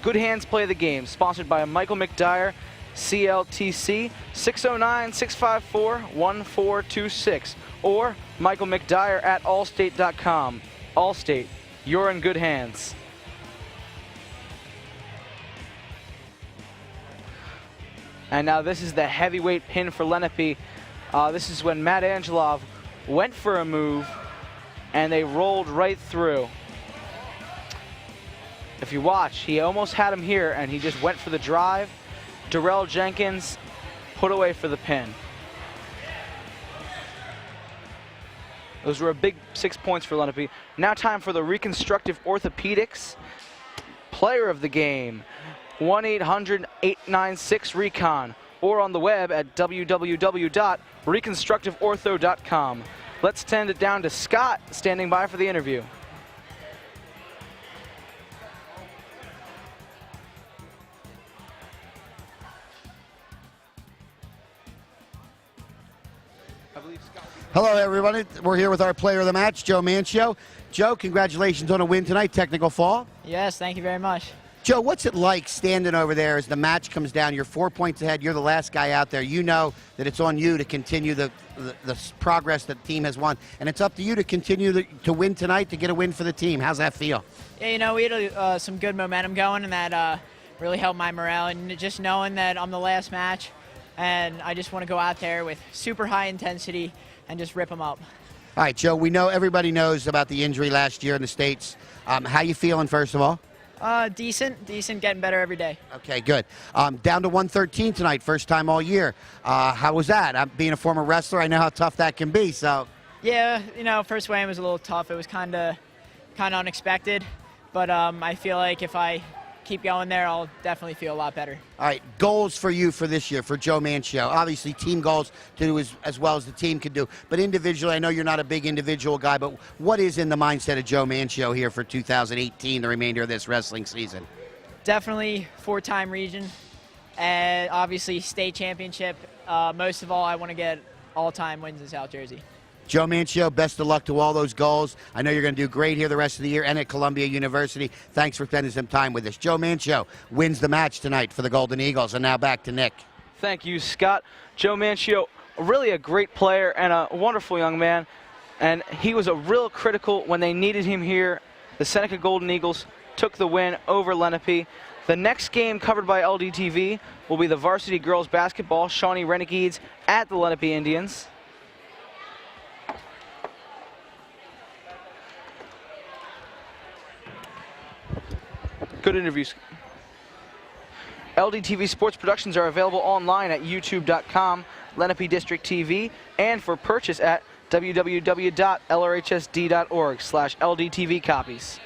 Good Hands Play of the Game, sponsored by Michael McDyer, CLTC, 609-654-1426, or Michael McDyer at allstate.com. Allstate, you're in good hands. And now this is the heavyweight pin for Lenape. This is when Matt Angelov went for a move, and they rolled right through. If you watch, he almost had him here, and he just went for the drive. Darrell Jenkins put away for the pin. Those were a big 6 points for Lenape. Now time for the Reconstructive Orthopedics player of the game. 1-800-896-RECON or on the web at www.reconstructiveortho.com. Let's send it down to Scott, standing by for the interview. Hello, everybody. We're here with our player of the match, Joe Mancio. Joe, congratulations on a win tonight, technical fall. Yes, thank you very much. Joe, what's it like standing over there as the match comes down? You're 4 points ahead. You're the last guy out there. You know that it's on you to continue the progress that the team has won. And it's up to you to continue to win tonight, to get a win for the team. How's that feel? Yeah, you know, we had some good momentum going, and that really helped my morale. And just knowing that I'm the last match, and I just want to go out there with super high intensity and just rip them up. All right, Joe, we know everybody knows about the injury last year in the States. How you feeling, first of all? Decent, getting better every day. Okay, good. Down to 113 tonight, first time all year. How was that? Being a former wrestler, I know how tough that can be. So. Yeah, you know, first weigh-in was a little tough. It was kind of unexpected, but I feel like if I keep going there, I'll definitely feel a lot better. All right, goals for you for this year, for Joe Manchio. Obviously, team goals to do as well as the team can do. But individually, I know you're not a big individual guy, but what is in the mindset of Joe Manchio here for 2018, the remainder of this wrestling season? Definitely four-time region, and obviously state championship. Most of all, I want to get all-time wins in South Jersey. Joe Manchio, best of luck to all those goals. I know you're going to do great here the rest of the year and at Columbia University. Thanks for spending some time with us. Joe Manchio wins the match tonight for the Golden Eagles. And now back to Nick. Thank you, Scott. Joe Manchio, really a great player and a wonderful young man. And he was a real critical when they needed him here. The Seneca Golden Eagles took the win over Lenape. The next game covered by LDTV will be the varsity girls basketball Shawnee Renegades at the Lenape Indians. Good interviews. LDTV sports productions are available online at youtube.com, Lenape District TV, and for purchase at www.lrhsd.org/LDTV copies.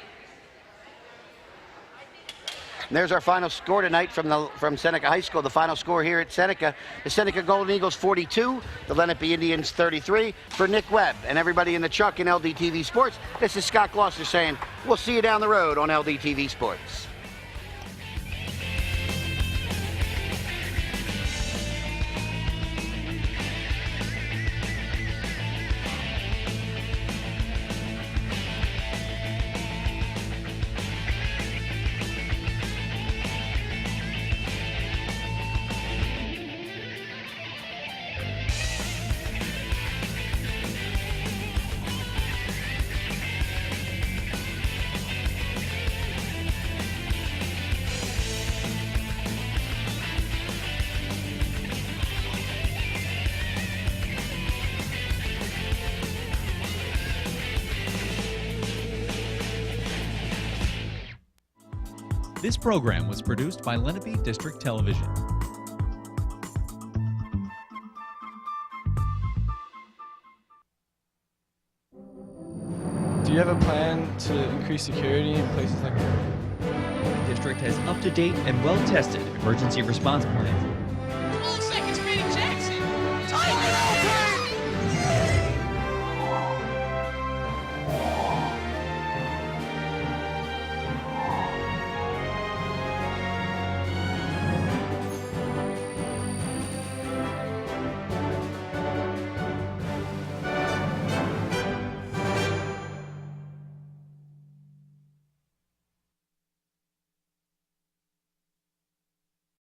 And there's our final score tonight from Seneca High School. The final score here at Seneca, the Seneca Golden Eagles 42, the Lenape Indians 33. For Nick Webb and everybody in the truck in LDTV Sports, this is Scott Gloucester saying we'll see you down the road on LDTV Sports. This program was produced by Lenape District Television. Do you have a plan to increase security in places like that? The district has up-to-date and well-tested emergency response plans